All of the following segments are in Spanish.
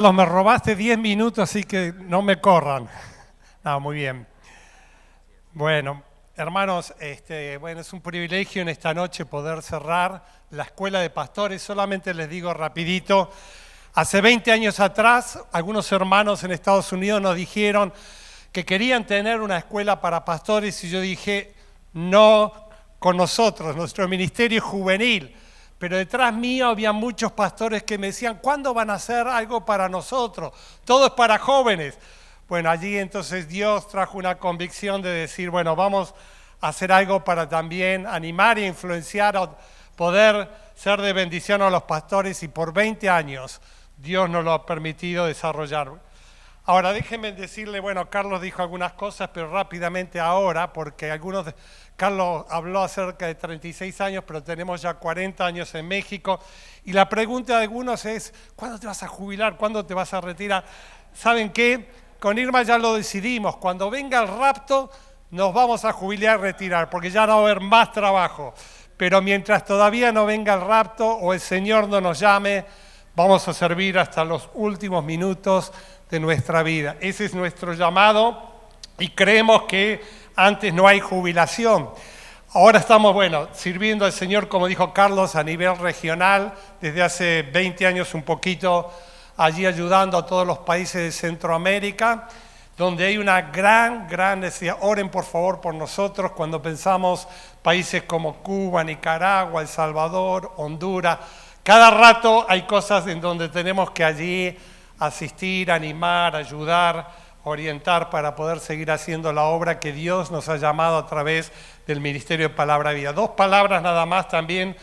Me robaste 10 minutos, así que no me corran. No, muy bien. Bueno, hermanos, bueno, es un privilegio en esta noche poder cerrar la Escuela de Pastores. Solamente les digo rapidito, hace 20 años atrás, algunos hermanos en Estados Unidos nos dijeron que querían tener una escuela para pastores y yo dije, no con nosotros, nuestro ministerio es juvenil. Pero detrás mío había muchos pastores que me decían, ¿cuándo van a hacer algo para nosotros? Todo es para jóvenes. Bueno, allí entonces Dios trajo una convicción de decir, bueno, vamos a hacer algo para también animar e influenciar, a poder ser de bendición a los pastores, y por 20 años Dios nos lo ha permitido desarrollar. Ahora déjenme decirle, bueno, Carlos dijo algunas cosas, pero rápidamente ahora, porque Carlos habló acerca de 36 años, pero tenemos ya 40 años en México, y la pregunta de algunos es, ¿cuándo te vas a jubilar? ¿Cuándo te vas a retirar? ¿Saben qué? Con Irma ya lo decidimos, cuando venga el rapto nos vamos a jubilar y retirar, porque ya no va a haber más trabajo, pero mientras todavía no venga el rapto o el Señor no nos llame, vamos a servir hasta los últimos minutos de nuestra vida. Ese es nuestro llamado y creemos que antes no hay jubilación. Ahora estamos, sirviendo al Señor, como dijo Carlos, a nivel regional, desde hace 20 años un poquito, allí ayudando a todos los países de Centroamérica, donde hay una gran necesidad. Oren por favor por nosotros cuando pensamos países como Cuba, Nicaragua, El Salvador, Honduras. Cada rato hay cosas en donde tenemos que allí asistir, animar, ayudar, orientar para poder seguir haciendo la obra que Dios nos ha llamado a través del Ministerio de Palabra Vida. 2 palabras nada más también.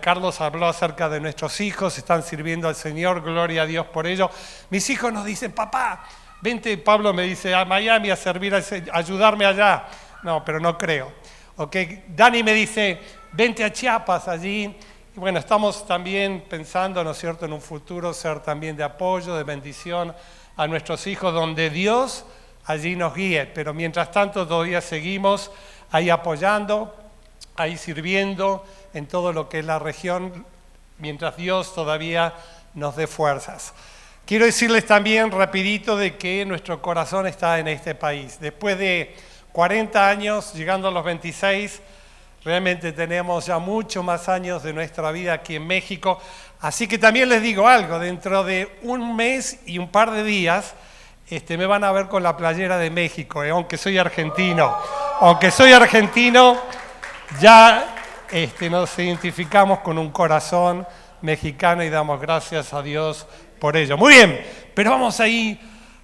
Carlos habló acerca de nuestros hijos, están sirviendo al Señor, gloria a Dios por ello. Mis hijos nos dicen, papá, vente, Pablo me dice, a Miami a servir, a ayudarme allá. No, pero no creo. Okay. Dani me dice, vente a Chiapas allí. Y bueno, estamos también pensando, ¿no es cierto?, en un futuro ser también de apoyo, de bendición a nuestros hijos, donde Dios allí nos guíe. Pero mientras tanto todavía seguimos ahí apoyando, ahí sirviendo en todo lo que es la región, mientras Dios todavía nos dé fuerzas. Quiero decirles también rapidito de que nuestro corazón está en este país. Después de 40 años, llegando a los 26, realmente tenemos ya muchos más años de nuestra vida aquí en México. Así que también les digo algo, dentro de un mes y un par de días me van a ver con la playera de México, aunque soy argentino. Aunque soy argentino, ya nos identificamos con un corazón mexicano y damos gracias a Dios por ello. Muy bien, pero vamos ahí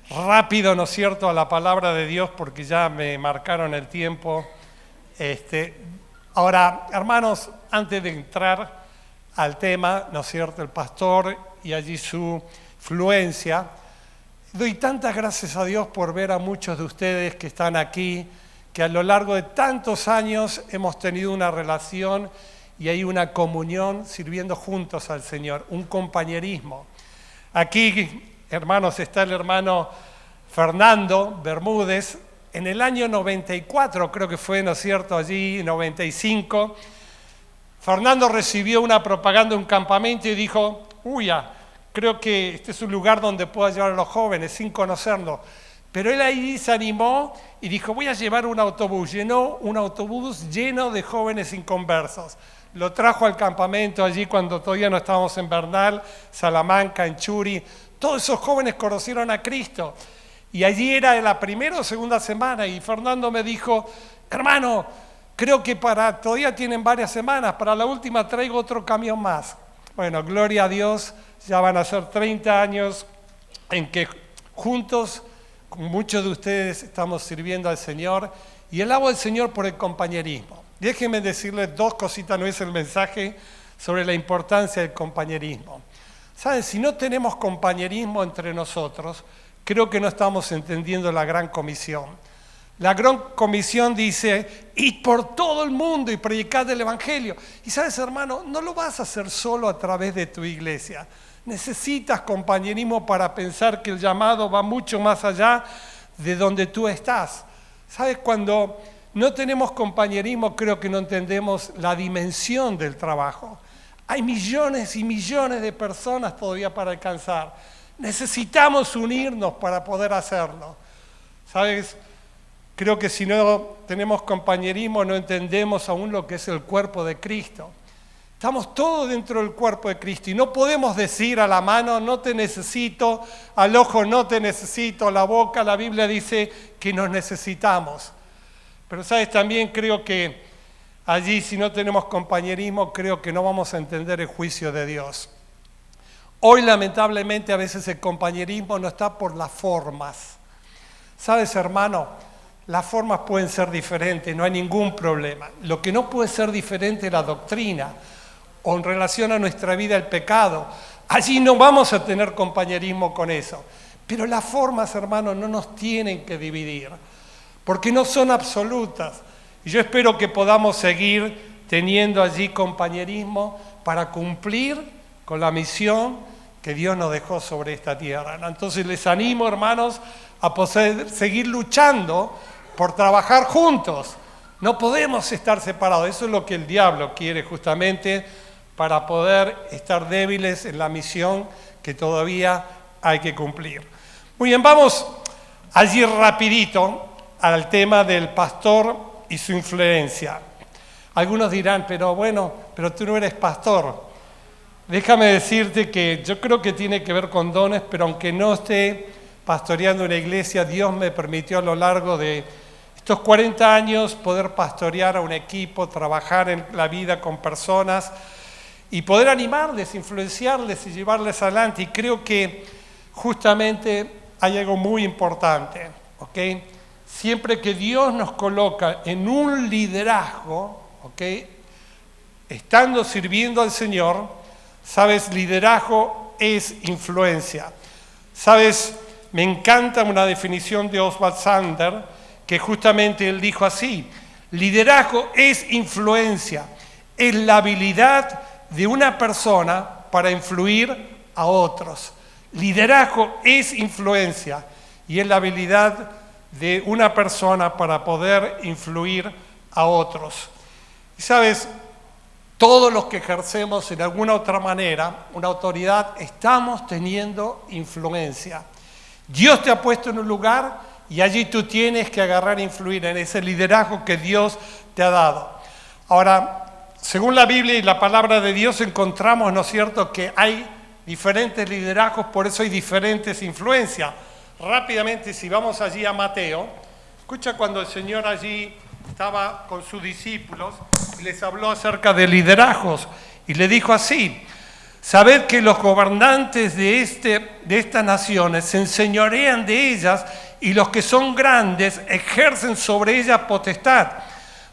rápido, ¿no es cierto?, a la palabra de Dios, porque ya me marcaron el tiempo. Ahora, hermanos, antes de entrar al tema, ¿no es cierto?, el pastor y allí su fluencia, doy tantas gracias a Dios por ver a muchos de ustedes que están aquí, que a lo largo de tantos años hemos tenido una relación y hay una comunión sirviendo juntos al Señor, un compañerismo. Aquí, hermanos, está el hermano Fernando Bermúdez. En el año 94, creo que fue, ¿no es cierto?, allí, 95, Fernando recibió una propaganda de un campamento y dijo, creo que este es un lugar donde puedo llevar a los jóvenes sin conocerlo. Pero él ahí se animó y dijo, voy a llevar un autobús. Llenó un autobús lleno de jóvenes inconversos. Lo trajo al campamento allí cuando todavía no estábamos en Bernal, Salamanca, en Churi. Todos esos jóvenes conocieron a Cristo. Y allí era la primera o segunda semana y Fernando me dijo, hermano, creo que todavía tienen varias semanas, para la última traigo otro camión más. Bueno, gloria a Dios, ya van a ser 30 años en que juntos, con muchos de ustedes, estamos sirviendo al Señor y alabo al Señor por el compañerismo. Déjenme decirles 2 cositas, no es el mensaje, sobre la importancia del compañerismo. ¿Saben? Si no tenemos compañerismo entre nosotros, creo que no estamos entendiendo la Gran Comisión. La Gran Comisión dice, id por todo el mundo y predicad el Evangelio. Y sabes, hermano, no lo vas a hacer solo a través de tu iglesia. Necesitas compañerismo para pensar que el llamado va mucho más allá de donde tú estás. ¿Sabes? Cuando no tenemos compañerismo, creo que no entendemos la dimensión del trabajo. Hay millones y millones de personas todavía para alcanzar. Necesitamos unirnos para poder hacerlo. ¿Sabes? Creo que si no tenemos compañerismo no entendemos aún lo que es el cuerpo de Cristo. Estamos todos dentro del cuerpo de Cristo y no podemos decir a la mano no te necesito, al ojo no te necesito, a la boca, la Biblia dice que nos necesitamos. Pero sabes, también creo que allí si no tenemos compañerismo creo que no vamos a entender el juicio de Dios. Hoy lamentablemente a veces el compañerismo no está por las formas. ¿Sabes, hermano? Las formas pueden ser diferentes, no hay ningún problema. Lo que no puede ser diferente es la doctrina o en relación a nuestra vida el pecado. Allí no vamos a tener compañerismo con eso. Pero las formas, hermano, no nos tienen que dividir, porque no son absolutas. Y yo espero que podamos seguir teniendo allí compañerismo para cumplir con la misión que Dios nos dejó sobre esta tierra. Entonces les animo, hermanos, a poder seguir luchando por trabajar juntos. No podemos estar separados. Eso es lo que el diablo quiere justamente para poder estar débiles en la misión que todavía hay que cumplir. Muy bien, vamos allí rapidito al tema del pastor y su influencia. Algunos dirán, pero tú no eres pastor. Déjame decirte que yo creo que tiene que ver con dones, pero aunque no esté pastoreando una iglesia, Dios me permitió a lo largo de estos 40 años poder pastorear a un equipo, trabajar en la vida con personas y poder animarles, influenciarles y llevarles adelante. Y creo que justamente hay algo muy importante, ¿ok? Siempre que Dios nos coloca en un liderazgo, ¿ok? Estando sirviendo al Señor, ¿sabes? Liderazgo es influencia. ¿Sabes? Me encanta una definición de Oswald Sander, que justamente él dijo así: liderazgo es influencia, es la habilidad de una persona para influir a otros. Liderazgo es influencia y es la habilidad de una persona para poder influir a otros. Y sabes, todos los que ejercemos en alguna otra manera una autoridad estamos teniendo influencia. Dios te ha puesto en un lugar y allí tú tienes que agarrar e influir en ese liderazgo que Dios te ha dado. Ahora, según la Biblia y la palabra de Dios encontramos, ¿no es cierto?, que hay diferentes liderazgos, por eso hay diferentes influencias. Rápidamente, si vamos allí a Mateo, escucha cuando el Señor allí estaba con sus discípulos y les habló acerca de liderazgos y le dijo así: sabed que los gobernantes de estas naciones se enseñorean de ellas y los que son grandes ejercen sobre ellas potestad.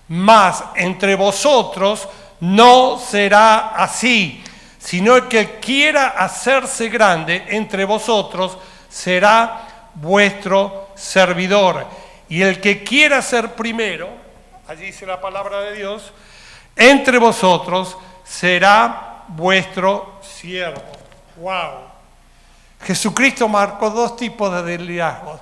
Mas entre vosotros no será así, sino que el que quiera hacerse grande entre vosotros será vuestro servidor. Y el que quiera ser primero, allí dice la palabra de Dios, entre vosotros será vuestro siervo. ¡Wow! Jesucristo marcó dos tipos de liderazgos.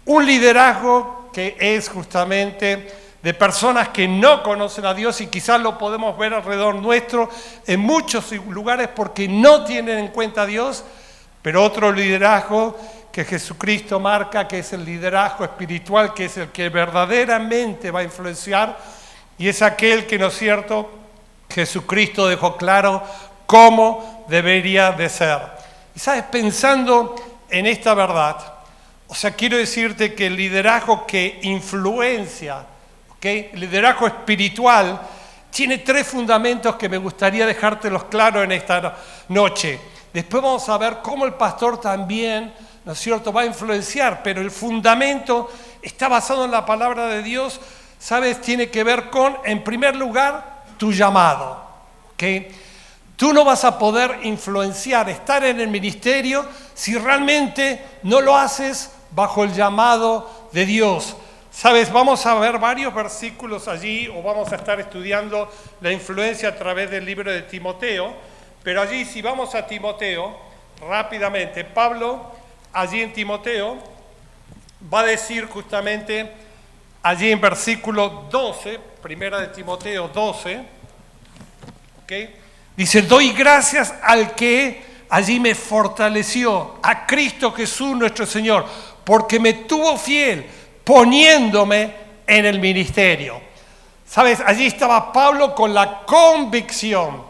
Un liderazgo que es justamente de personas que no conocen a Dios y quizás lo podemos ver alrededor nuestro en muchos lugares porque no tienen en cuenta a Dios, pero otro liderazgo que Jesucristo marca, que es el liderazgo espiritual, que es el que verdaderamente va a influenciar y es aquel que, ¿no es cierto?, Jesucristo dejó claro cómo debería de ser. Y sabes, pensando en esta verdad, o sea, quiero decirte que el liderazgo que influencia, ¿okay?, el liderazgo espiritual, tiene tres fundamentos que me gustaría dejártelos claros en esta noche. Después vamos a ver cómo el pastor también, ¿no es cierto?, va a influenciar, pero el fundamento está basado en la palabra de Dios, ¿sabes? Tiene que ver con, en primer lugar, tu llamado, ¿ok? Tú no vas a poder influenciar, estar en el ministerio si realmente no lo haces bajo el llamado de Dios. ¿Sabes? Vamos a ver varios versículos allí, o vamos a estar estudiando la influencia a través del libro de Timoteo, pero allí si vamos a Timoteo, rápidamente, Pablo, allí en Timoteo, va a decir justamente, allí en versículo 12, primera de Timoteo 12, ¿ok? Dice: doy gracias al que allí me fortaleció a Cristo Jesús nuestro Señor, porque me tuvo fiel poniéndome en el ministerio. ¿Sabes? Allí estaba Pablo con la convicción,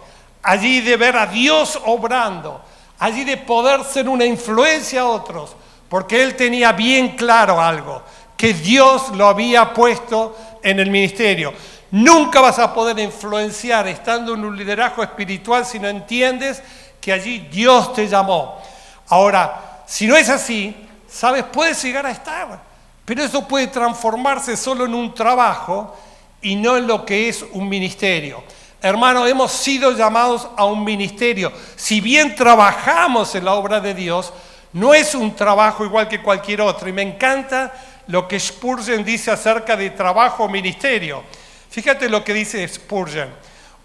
allí de ver a Dios obrando, allí de poder ser una influencia a otros, porque él tenía bien claro algo, que Dios lo había puesto en el ministerio. Nunca vas a poder influenciar estando en un liderazgo espiritual si no entiendes que allí Dios te llamó. Ahora, si no es así, ¿sabes? Puedes llegar a estar, pero eso puede transformarse solo en un trabajo y no en lo que es un ministerio. Hermanos, hemos sido llamados a un ministerio. Si bien trabajamos en la obra de Dios, no es un trabajo igual que cualquier otro. Y me encanta lo que Spurgeon dice acerca de trabajo o ministerio. Fíjate lo que dice Spurgeon.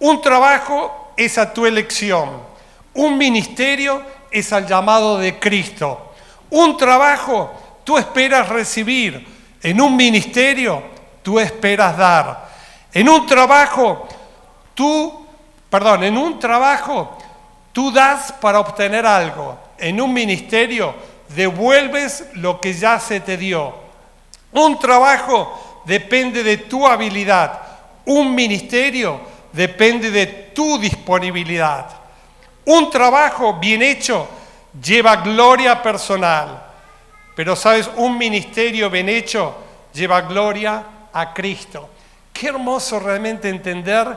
Un trabajo es a tu elección. Un ministerio es al llamado de Cristo. Un trabajo tú esperas recibir. En un ministerio tú esperas dar. En un trabajo tú das para obtener algo. En un ministerio devuelves lo que ya se te dio. Un trabajo depende de tu habilidad. Un ministerio depende de tu disponibilidad. Un trabajo bien hecho lleva gloria personal. Pero, ¿sabes? Un ministerio bien hecho lleva gloria a Cristo. Qué hermoso realmente entender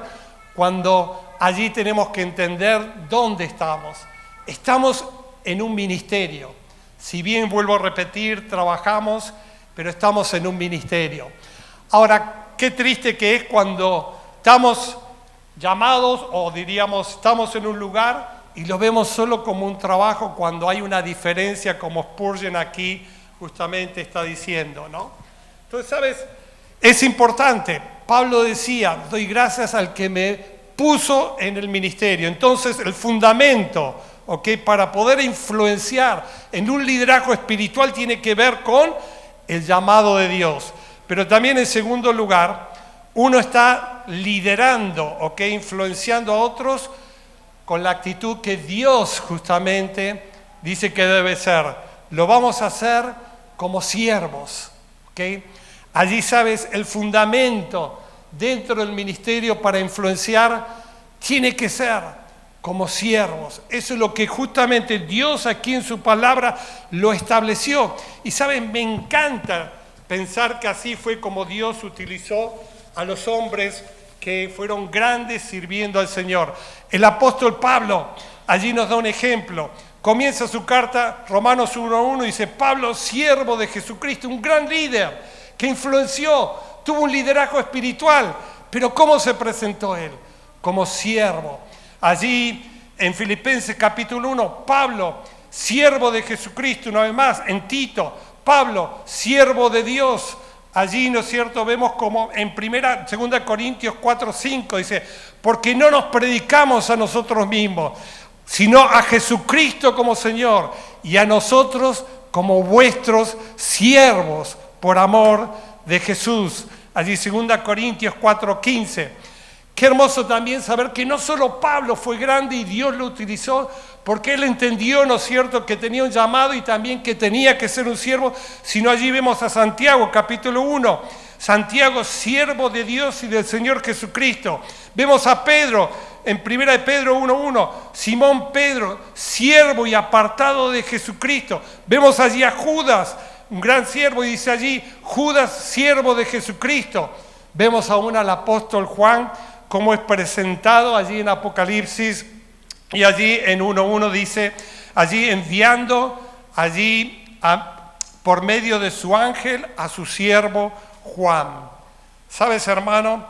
cuando allí tenemos que entender dónde estamos. Estamos en un ministerio. Si bien, vuelvo a repetir, trabajamos, pero estamos en un ministerio. Ahora, qué triste que es cuando estamos llamados, o diríamos, estamos en un lugar y lo vemos solo como un trabajo cuando hay una diferencia, como Spurgeon aquí justamente está diciendo, ¿no? Entonces, ¿sabes? Es importante. Pablo decía, doy gracias al que me puso en el ministerio. Entonces, el fundamento, para poder influenciar en un liderazgo espiritual tiene que ver con el llamado de Dios. Pero también, en segundo lugar, uno está liderando, influenciando a otros con la actitud que Dios justamente dice que debe ser. Lo vamos a hacer como siervos, Allí, ¿sabes? El fundamento dentro del ministerio para influenciar tiene que ser como siervos. Eso es lo que justamente Dios aquí en su palabra lo estableció. Y, ¿sabes? Me encanta pensar que así fue como Dios utilizó a los hombres que fueron grandes sirviendo al Señor. El apóstol Pablo allí nos da un ejemplo. Comienza su carta, Romanos 1:1, y dice, Pablo, siervo de Jesucristo, un gran líder que influenció, tuvo un liderazgo espiritual, pero ¿cómo se presentó él? Como siervo. Allí en Filipenses capítulo 1, Pablo, siervo de Jesucristo, una vez más, en Tito, Pablo, siervo de Dios. Allí, ¿no es cierto?, vemos como en 2 Corintios 4:5 dice, porque no nos predicamos a nosotros mismos, sino a Jesucristo como Señor y a nosotros como vuestros siervos por amor de Jesús. Allí 2 Corintios 4:15. Qué hermoso también saber que no solo Pablo fue grande y Dios lo utilizó, porque él entendió, ¿no es cierto?, que tenía un llamado y también que tenía que ser un siervo, sino allí vemos a Santiago, capítulo 1. Santiago, siervo de Dios y del Señor Jesucristo. Vemos a Pedro, en 1 de Pedro 1:1, Simón Pedro, siervo y apartado de Jesucristo. Vemos allí a Judas, un gran siervo, y dice allí, Judas, siervo de Jesucristo. Vemos aún al apóstol Juan, cómo es presentado allí en Apocalipsis, y allí en 1:1 dice, allí enviando, por medio de su ángel, a su siervo Juan. ¿Sabes, hermano?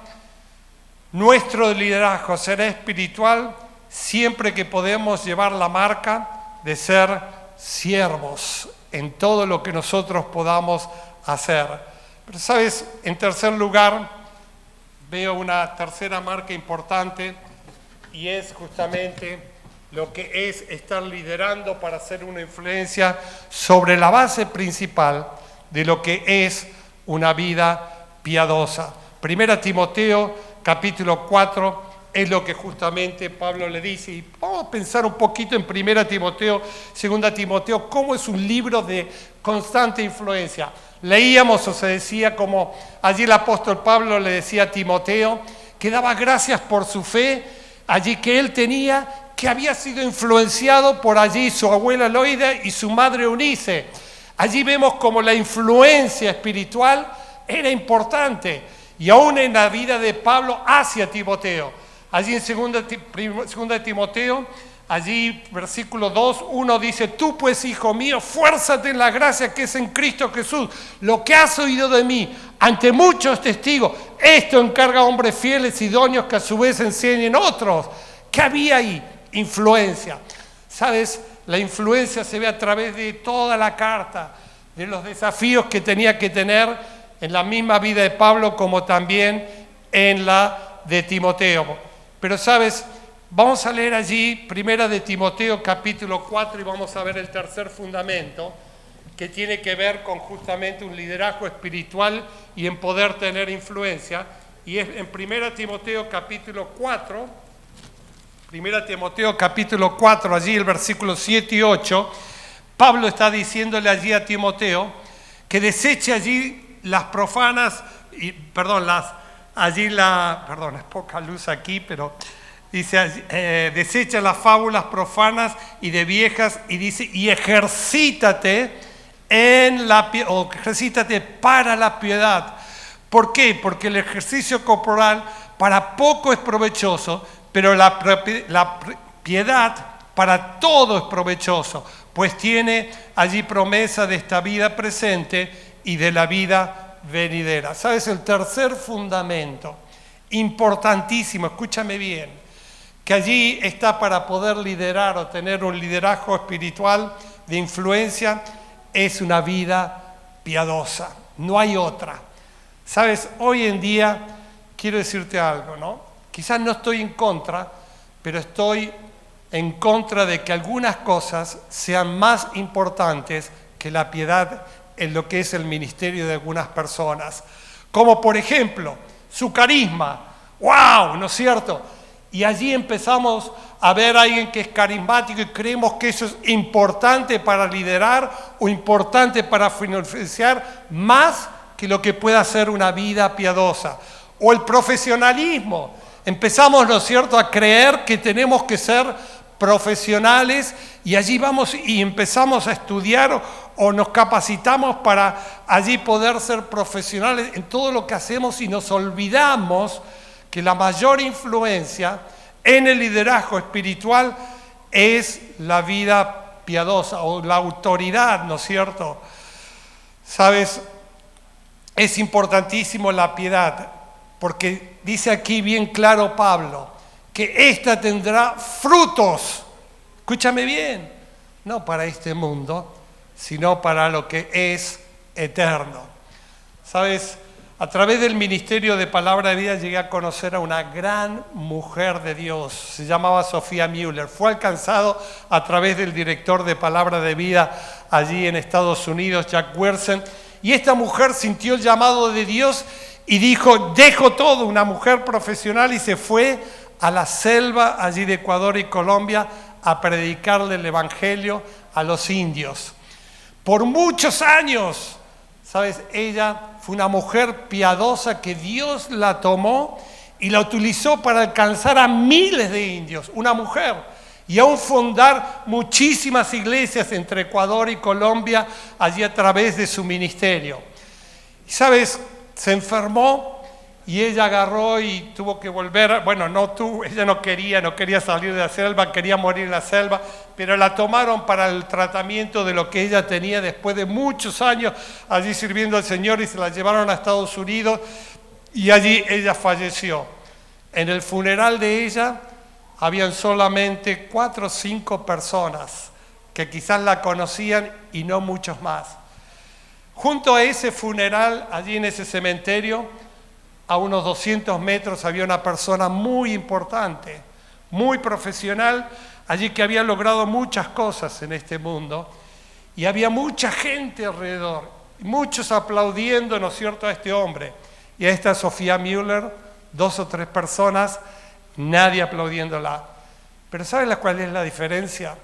Nuestro liderazgo será espiritual siempre que podemos llevar la marca de ser siervos en todo lo que nosotros podamos hacer. Pero, ¿sabes? En tercer lugar, veo una tercera marca importante y es justamente lo que es estar liderando para hacer una influencia sobre la base principal de lo que es una vida piadosa. 1 Timoteo capítulo 4, es lo que justamente Pablo le dice. Y vamos a pensar un poquito en 1 Timoteo, 2 Timoteo, cómo es un libro de constante influencia. Leíamos o se decía como allí el apóstol Pablo le decía a Timoteo que daba gracias por su fe, allí que él tenía, que había sido influenciado por allí su abuela Loida y su madre Eunice. Allí vemos como la influencia espiritual era importante, y aún en la vida de Pablo hacia Timoteo. Allí en 2 Timoteo, allí versículo 2, 1 dice: tú pues, hijo mío, fuérzate en la gracia que es en Cristo Jesús. Lo que has oído de mí ante muchos testigos, esto encarga a hombres fieles, idóneos, que a su vez enseñen otros. ¿Qué había ahí? Influencia. ¿Sabes? La influencia se ve a través de toda la carta, de los desafíos que tenía que tener en la misma vida de Pablo como también en la de Timoteo. Pero sabes, vamos a leer allí 1 de Timoteo capítulo 4 y vamos a ver el tercer fundamento que tiene que ver con justamente un liderazgo espiritual y en poder tener influencia. Y es en 1 Timoteo capítulo 4, 1 Timoteo capítulo 4, allí el versículo 7 y 8, Pablo está diciéndole allí a Timoteo que deseche allí las profanas, es poca luz aquí, pero dice, desecha las fábulas profanas y de viejas, y dice, y ejercítate ejercítate para la piedad. ¿Por qué? Porque el ejercicio corporal para poco es provechoso, pero la piedad para todo es provechoso, pues tiene allí promesa de esta vida presente y de la vida venidera. ¿Sabes? El tercer fundamento, importantísimo, escúchame bien, que allí está para poder liderar o tener un liderazgo espiritual de influencia, es una vida piadosa. No hay otra. ¿Sabes? Hoy en día, quiero decirte algo, ¿no? Quizás no estoy en contra, pero estoy en contra de que algunas cosas sean más importantes que la piedad en lo que es el ministerio de algunas personas. Como por ejemplo, su carisma. ¡Wow! ¿No es cierto? Y allí empezamos a ver a alguien que es carismático y creemos que eso es importante para liderar o importante para influenciar más que lo que pueda ser una vida piadosa. O el profesionalismo. Empezamos, ¿no es cierto?, a creer que tenemos que ser profesionales y allí vamos y empezamos a estudiar o nos capacitamos para allí poder ser profesionales en todo lo que hacemos y nos olvidamos que la mayor influencia en el liderazgo espiritual es la vida piadosa o la autoridad, ¿no es cierto? ¿Sabes? Es importantísimo la piedad, porque dice aquí bien claro Pablo, que ésta tendrá frutos, escúchame bien, no para este mundo, sino para lo que es eterno. ¿Sabes? A través del ministerio de Palabra de Vida llegué a conocer a una gran mujer de Dios, se llamaba Sofía Müller, fue alcanzado a través del director de Palabra de Vida allí en Estados Unidos, Jack Wyrtzen, y esta mujer sintió el llamado de Dios y dijo, dejo todo, una mujer profesional, y se fue a la selva allí de Ecuador y Colombia a predicarle el evangelio a los indios. Por muchos años, ¿sabes? Ella fue una mujer piadosa que Dios la tomó y la utilizó para alcanzar a miles de indios, una mujer, y aún fundar muchísimas iglesias entre Ecuador y Colombia allí a través de su ministerio. Y ¿sabes? Se enfermó y ella agarró y tuvo que volver, ella no quería salir de la selva, quería morir en la selva, pero la tomaron para el tratamiento de lo que ella tenía después de muchos años allí sirviendo al Señor, y se la llevaron a Estados Unidos y allí ella falleció. En el funeral de ella habían solamente 4 o 5 personas que quizás la conocían y no muchos más. Junto a ese funeral, allí en ese cementerio, a unos 200 metros había una persona muy importante, muy profesional, allí que había logrado muchas cosas en este mundo, y había mucha gente alrededor, muchos aplaudiendo, ¿no es cierto?, a este hombre y a esta Sofía Müller, 2 o 3 personas nadie aplaudiéndola. Pero ¿sabes cuál es la diferencia?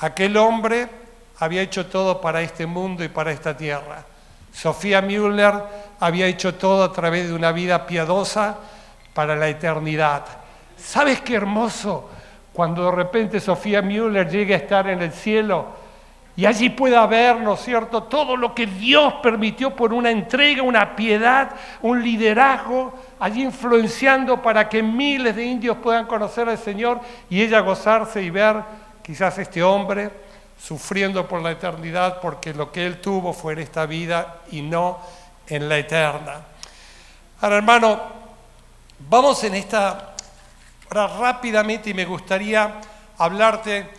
Aquel hombre había hecho todo para este mundo y para esta tierra. Sophia Müller había hecho todo a través de una vida piadosa para la eternidad. ¿Sabes qué hermoso? Cuando de repente Sophia Müller llegue a estar en el cielo y allí pueda ver, ¿no es cierto?, todo lo que Dios permitió por una entrega, una piedad, un liderazgo, allí influenciando para que miles de indios puedan conocer al Señor y ella gozarse y ver quizás este hombre sufriendo por la eternidad porque lo que él tuvo fue en esta vida y no en la eterna. Ahora, hermano, vamos en esta hora rápidamente y me gustaría hablarte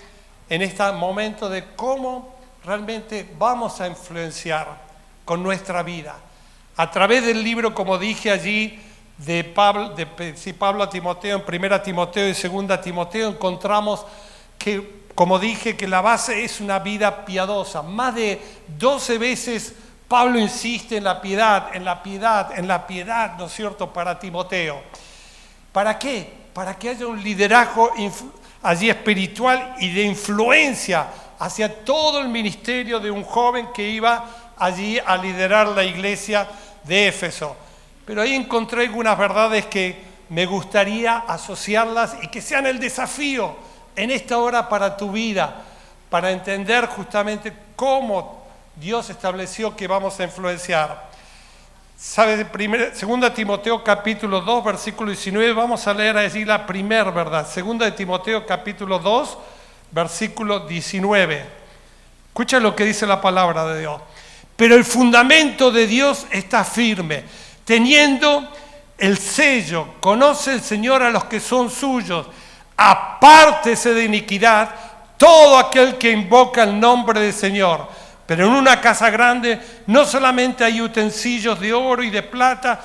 en este momento de cómo realmente vamos a influenciar con nuestra vida. A través del libro, como dije allí, de Pablo a Timoteo, en 1 Timoteo y 2 Timoteo, encontramos que, como dije, que la base es una vida piadosa. Más de 12 veces Pablo insiste en la piedad, en la piedad, en la piedad, ¿no es cierto?, para Timoteo. ¿Para qué? Para que haya un liderazgo allí espiritual y de influencia hacia todo el ministerio de un joven que iba allí a liderar la iglesia de Éfeso. Pero ahí encontré algunas verdades que me gustaría asociarlas y que sean el desafío en esta hora para tu vida, para entender justamente cómo Dios estableció que vamos a influenciar. ¿Sabes? 2 Timoteo capítulo 2, versículo 19, vamos a leer allí la primera verdad. 2 Timoteo capítulo 2, versículo 19. Escucha lo que dice la palabra de Dios. Pero el fundamento de Dios está firme, teniendo el sello. Conoce el Señor a los que son suyos. Apártese de iniquidad todo aquel que invoca el nombre del Señor. Pero en una casa grande no solamente hay utensilios de oro y de plata,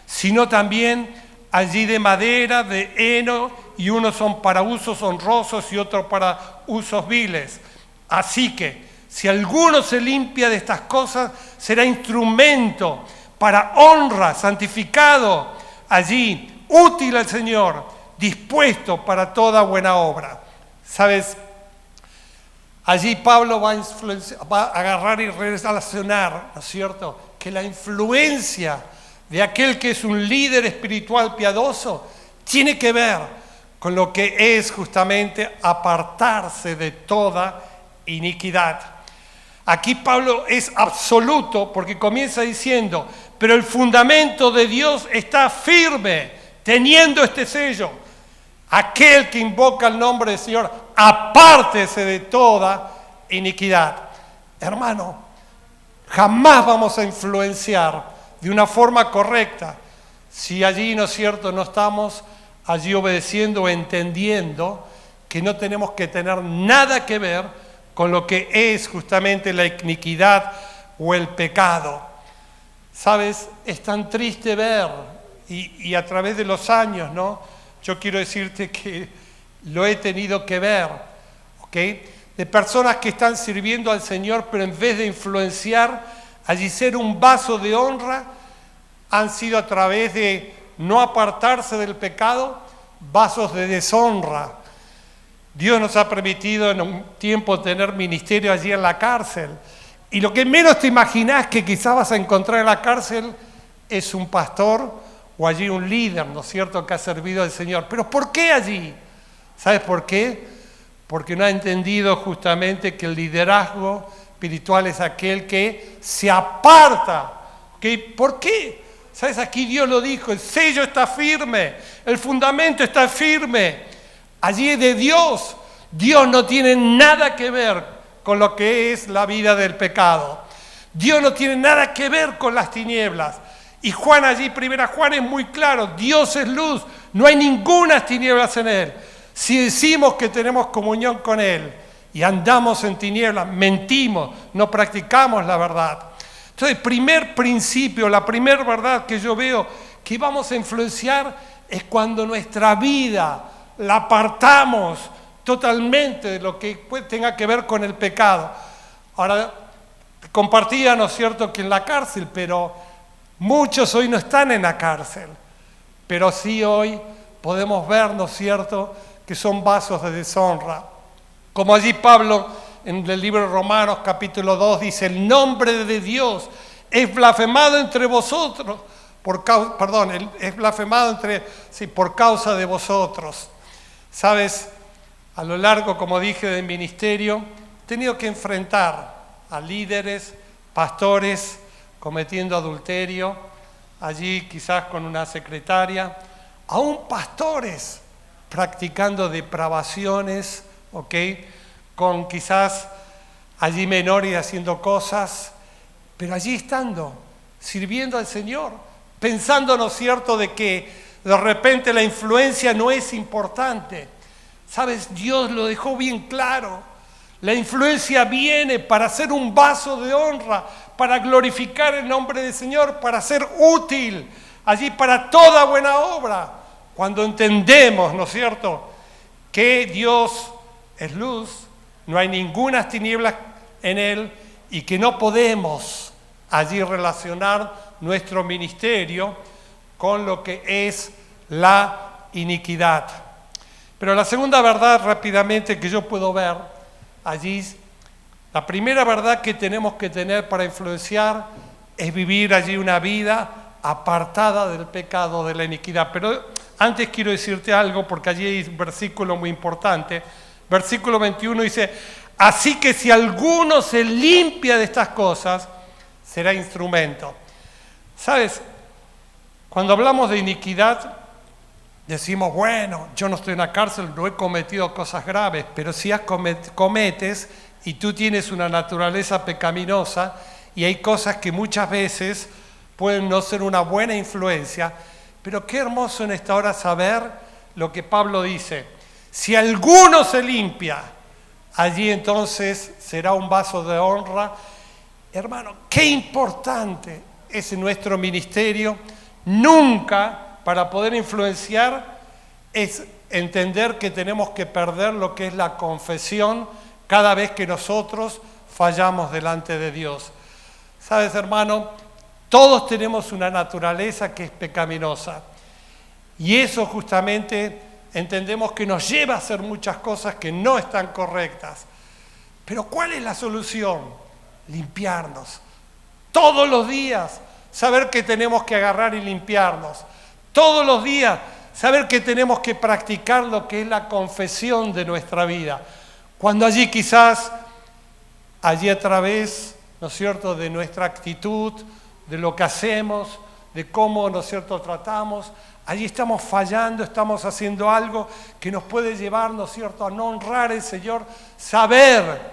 sino también allí de madera, de heno, y unos son para usos honrosos y otros para usos viles. Así que, si alguno se limpia de estas cosas, será instrumento para honra, santificado allí, útil al Señor, dispuesto para toda buena obra. ¿Sabes? Allí Pablo va a agarrar y relacionar, ¿no es cierto?, que la influencia de aquel que es un líder espiritual piadoso tiene que ver con lo que es justamente apartarse de toda iniquidad. Aquí Pablo es absoluto porque comienza diciendo, pero el fundamento de Dios está firme, teniendo este sello. Aquel que invoca el nombre del Señor, apártese de toda iniquidad. Hermano, jamás vamos a influenciar de una forma correcta si allí, ¿no es cierto?, no estamos allí obedeciendo o entendiendo que no tenemos que tener nada que ver con lo que es justamente la iniquidad o el pecado. ¿Sabes? Es tan triste ver, y a través de los años, ¿no?, yo quiero decirte que lo he tenido que ver, ¿ok?, de personas que están sirviendo al Señor, pero en vez de influenciar, allí ser un vaso de honra, han sido a través de no apartarse del pecado, vasos de deshonra. Dios nos ha permitido en un tiempo tener ministerio allí en la cárcel. Y lo que menos te imaginás que quizás vas a encontrar en la cárcel es un pastor o allí un líder, ¿no es cierto?, que ha servido al Señor. ¿Pero por qué allí? ¿Sabes por qué? Porque no ha entendido justamente que el liderazgo espiritual es aquel que se aparta. ¿Okay? ¿Por qué? ¿Sabes? Aquí Dios lo dijo, el sello está firme, el fundamento está firme. Allí es de Dios. Dios no tiene nada que ver con lo que es la vida del pecado. Dios no tiene nada que ver con las tinieblas. Y Juan allí, 1 Juan, es muy claro, Dios es luz, no hay ninguna tinieblas en Él. Si decimos que tenemos comunión con Él y andamos en tinieblas, mentimos, no practicamos la verdad. Entonces, el primer principio, la primera verdad que yo veo que vamos a influenciar es cuando nuestra vida la apartamos totalmente de lo que tenga que ver con el pecado. Ahora, compartía, ¿no es cierto?, que en la cárcel, pero muchos hoy no están en la cárcel, pero sí hoy podemos ver, ¿no es cierto?, que son vasos de deshonra. Como allí Pablo en el libro de Romanos capítulo 2 dice, el nombre de Dios es blasfemado entre vosotros, por causa de vosotros. Sabes, a lo largo, como dije, del ministerio, he tenido que enfrentar a líderes, pastores, cometiendo adulterio, allí quizás con una secretaria, aún pastores practicando depravaciones, ¿ok?, con quizás allí menores haciendo cosas, pero allí estando, sirviendo al Señor, pensando, ¿no es cierto?, de que de repente la influencia no es importante. ¿Sabes? Dios lo dejó bien claro. La influencia viene para ser un vaso de honra, para glorificar el nombre del Señor, para ser útil allí para toda buena obra. Cuando entendemos, ¿no es cierto?, que Dios es luz, no hay ninguna tinieblas en Él y que no podemos allí relacionar nuestro ministerio con lo que es la iniquidad. Pero la segunda verdad rápidamente que yo puedo ver allí, la primera verdad que tenemos que tener para influenciar es vivir allí una vida apartada del pecado, de la iniquidad. Pero antes quiero decirte algo porque allí hay un versículo muy importante. Versículo 21 dice, así que si alguno se limpia de estas cosas, será instrumento. ¿Sabes? Cuando hablamos de iniquidad, decimos, bueno, yo no estoy en la cárcel, no he cometido cosas graves, pero si cometes y tú tienes una naturaleza pecaminosa y hay cosas que muchas veces pueden no ser una buena influencia, pero qué hermoso en esta hora saber lo que Pablo dice. Si alguno se limpia, allí entonces será un vaso de honra. Hermano, qué importante es nuestro ministerio. Nunca, para poder influenciar, es entender que tenemos que perder lo que es la confesión cada vez que nosotros fallamos delante de Dios. ¿Sabes, hermano? Todos tenemos una naturaleza que es pecaminosa. Y eso justamente entendemos que nos lleva a hacer muchas cosas que no están correctas. Pero ¿cuál es la solución? Limpiarnos. Todos los días saber que tenemos que agarrar y limpiarnos. Todos los días saber que tenemos que practicar lo que es la confesión de nuestra vida. Cuando allí quizás, allí a través, ¿no es cierto?, de nuestra actitud, de lo que hacemos, de cómo, ¿no es cierto?, tratamos, allí estamos fallando, estamos haciendo algo que nos puede llevar, ¿no es cierto?, a no honrar al Señor. Saber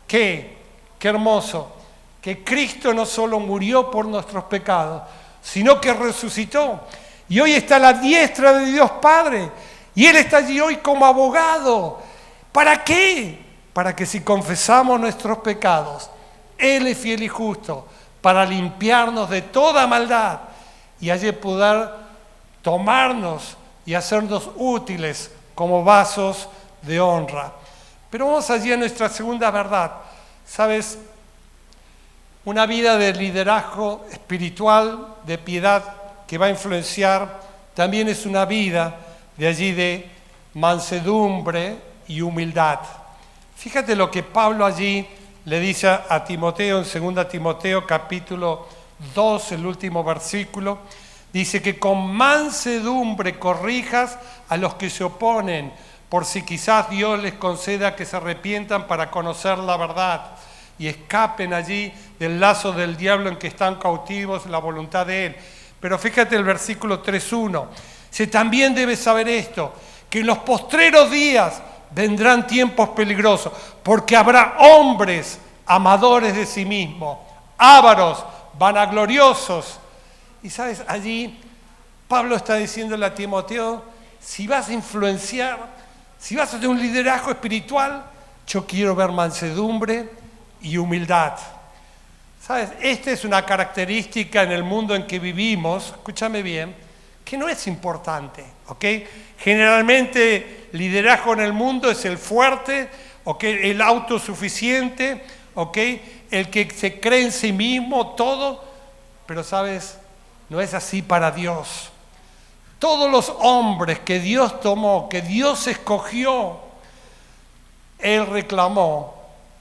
que, qué hermoso, que Cristo no solo murió por nuestros pecados, sino que resucitó. Y hoy está a la diestra de Dios Padre. Y Él está allí hoy como abogado. ¿Para qué? Para que si confesamos nuestros pecados, Él es fiel y justo para limpiarnos de toda maldad y allí poder tomarnos y hacernos útiles como vasos de honra. Pero vamos allí a nuestra segunda verdad. ¿Sabes? Una vida de liderazgo espiritual, de piedad, que va a influenciar, también es una vida de allí de mansedumbre y humildad. Fíjate lo que Pablo allí le dice a Timoteo en 2 Timoteo capítulo 2, el último versículo. Dice que con mansedumbre corrijas a los que se oponen, por si quizás Dios les conceda que se arrepientan para conocer la verdad y escapen allí del lazo del diablo en que están cautivos la voluntad de Él. Pero fíjate el versículo 3.1. Se también debe saber esto, que en los postreros días vendrán tiempos peligrosos, porque habrá hombres amadores de sí mismos, ávaros, vanagloriosos. Y sabes, allí Pablo está diciéndole a Timoteo, si vas a influenciar, si vas a tener un liderazgo espiritual, yo quiero ver mansedumbre y humildad. ¿Sabes? Esta es una característica en el mundo en que vivimos, escúchame bien, que no es importante, ¿ok? Generalmente liderazgo en el mundo es el fuerte, ¿ok?, el autosuficiente, ¿ok?, el que se cree en sí mismo, todo, pero ¿sabes? No es así para Dios. todos los hombres que Dios tomó, que Dios escogió, Él reclamó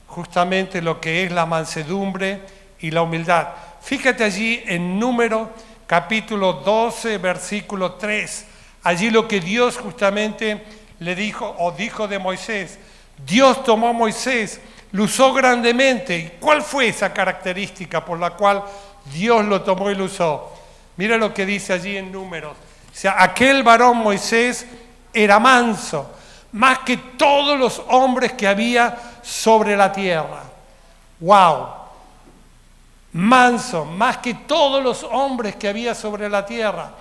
justamente lo que es la mansedumbre y la humildad. Fíjate allí en Número capítulo 12, versículo 3. Allí lo que Dios justamente le dijo o dijo de Moisés. Dios tomó a Moisés, lo usó grandemente. ¿Y cuál fue esa característica por la cual Dios lo tomó y lo usó? Mira lo que dice allí en Números. O sea, aquel varón Moisés era manso, más que todos los hombres que había sobre la tierra. ¡Wow! Manso, más que todos los hombres que había sobre la tierra.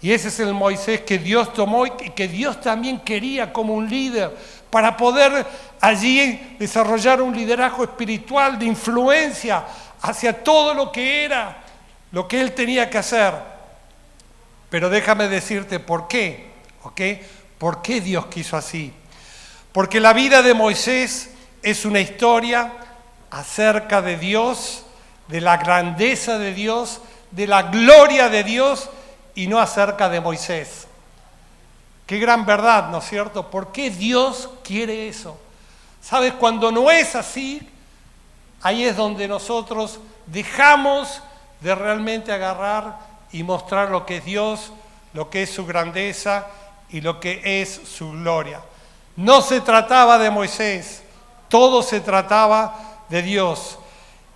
Y ese es el Moisés que Dios tomó y que Dios también quería como un líder para poder allí desarrollar un liderazgo espiritual de influencia hacia todo lo que era, lo que él tenía que hacer. Pero déjame decirte por qué, ¿ok? ¿Por qué Dios quiso así? Porque la vida de Moisés es una historia acerca de Dios, de la grandeza de Dios, de la gloria de Dios y no acerca de Moisés. Qué gran verdad, ¿no es cierto? ¿Por qué Dios quiere eso? ¿Sabes? Cuando no es así, ahí es donde nosotros dejamos de realmente agarrar y mostrar lo que es Dios, lo que es su grandeza y lo que es su gloria. No se trataba de Moisés, todo se trataba de Dios.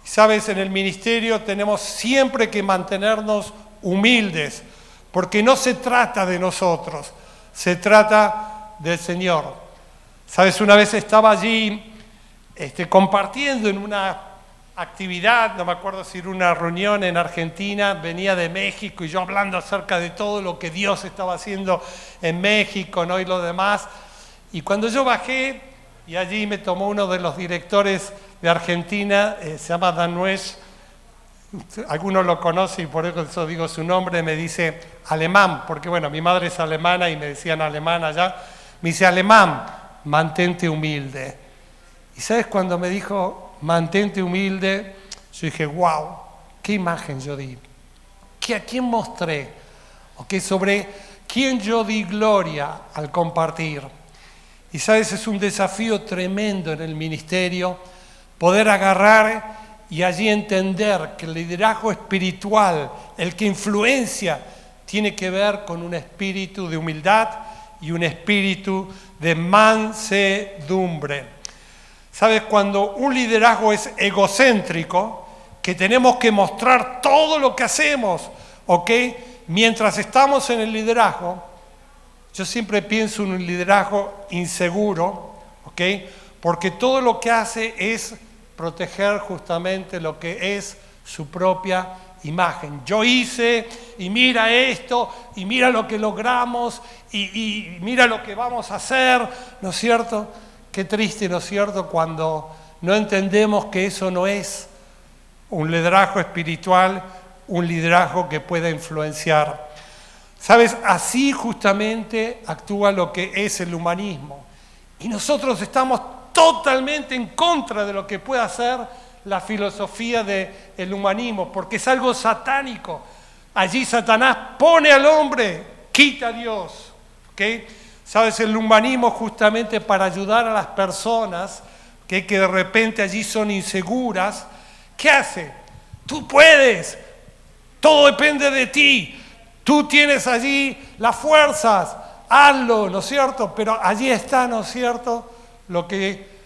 Sabes, en el ministerio tenemos siempre que mantenernos humildes, porque no se trata de nosotros, se trata del Señor. Sabes, una vez estaba allí compartiendo en una actividad, no me acuerdo si era una reunión en Argentina, venía de México y yo hablando acerca de todo lo que Dios estaba haciendo en México, ¿no? Y lo demás. Y cuando yo bajé, y allí me tomó uno de los directores de Argentina, se llama Dan Nuez, algunos lo conocen y por eso digo su nombre, me dice alemán, porque bueno, mi madre es alemana y me decían alemán allá, me dice alemán, mantente humilde. Y ¿sabes cuando me dijo mantente humilde? Yo dije, wow, qué imagen yo di, ¿a quién mostré? Sobre quién yo di gloria al compartir. Y sabes, es un desafío tremendo en el ministerio poder agarrar y allí entender que el liderazgo espiritual, el que influencia, tiene que ver con un espíritu de humildad y un espíritu de mansedumbre. ¿Sabes? Cuando un liderazgo es egocéntrico, que tenemos que mostrar todo lo que hacemos, ¿ok? Mientras estamos en el liderazgo, yo siempre pienso en un liderazgo inseguro, ¿ok? Porque todo lo que hace es proteger justamente lo que es su propia imagen. Yo hice, y mira esto, y mira lo que logramos, y mira lo que vamos a hacer, ¿no es cierto? Qué triste, ¿no es cierto?, cuando no entendemos que eso no es un liderazgo espiritual, un liderazgo que pueda influenciar. ¿Sabes? Así justamente actúa lo que es el humanismo. Y nosotros estamos totalmente en contra de lo que pueda hacer la filosofía del humanismo, porque es algo satánico. Allí Satanás pone al hombre, quita a Dios. ¿Okay? ¿Sabes? El humanismo justamente para ayudar a las personas que de repente allí son inseguras, ¿qué hace? Tú puedes, todo depende de ti, tú tienes allí las fuerzas, hazlo, ¿no es cierto? Pero allí está, ¿no es cierto?, lo que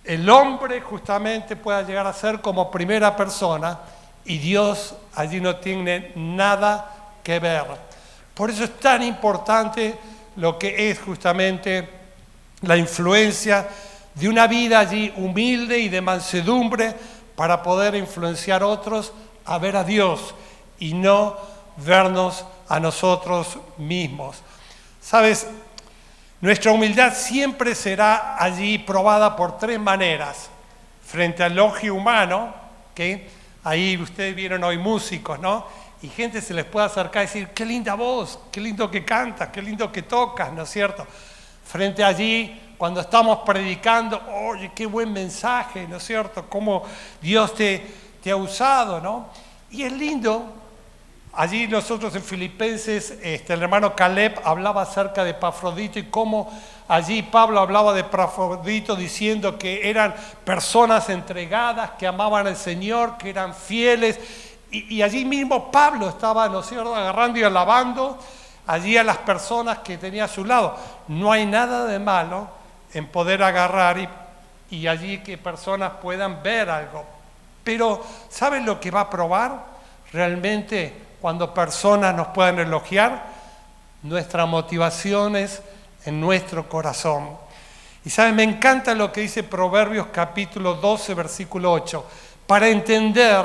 el hombre justamente pueda llegar a ser como primera persona y Dios allí no tiene nada que ver. Por eso es tan importante lo que es justamente la influencia de una vida allí humilde y de mansedumbre para poder influenciar a otros a ver a Dios y no vernos a nosotros mismos. ¿Sabes? Nuestra humildad siempre será allí probada por tres maneras. Frente al elogio humano, que ahí ustedes vieron hoy músicos, ¿no? Y gente se les puede acercar y decir, qué linda voz, qué lindo que cantas, qué lindo que tocas, ¿no es cierto? Frente allí, cuando estamos predicando, oye, qué buen mensaje, ¿no es cierto? Cómo Dios te ha usado, ¿no? Y es lindo Allí nosotros en Filipenses, el hermano Caleb hablaba acerca de Epafrodito y cómo allí Pablo hablaba de Epafrodito diciendo que eran personas entregadas, que amaban al Señor, que eran fieles. Y allí mismo Pablo estaba, ¿no es cierto?, agarrando y alabando allí a las personas que tenía a su lado. No hay nada de malo en poder agarrar y allí que personas puedan ver algo. Pero ¿saben lo que va a probar realmente? Cuando personas nos puedan elogiar, nuestras motivaciones en nuestro corazón. Y saben, me encanta lo que dice Proverbios capítulo 12, versículo 8, para entender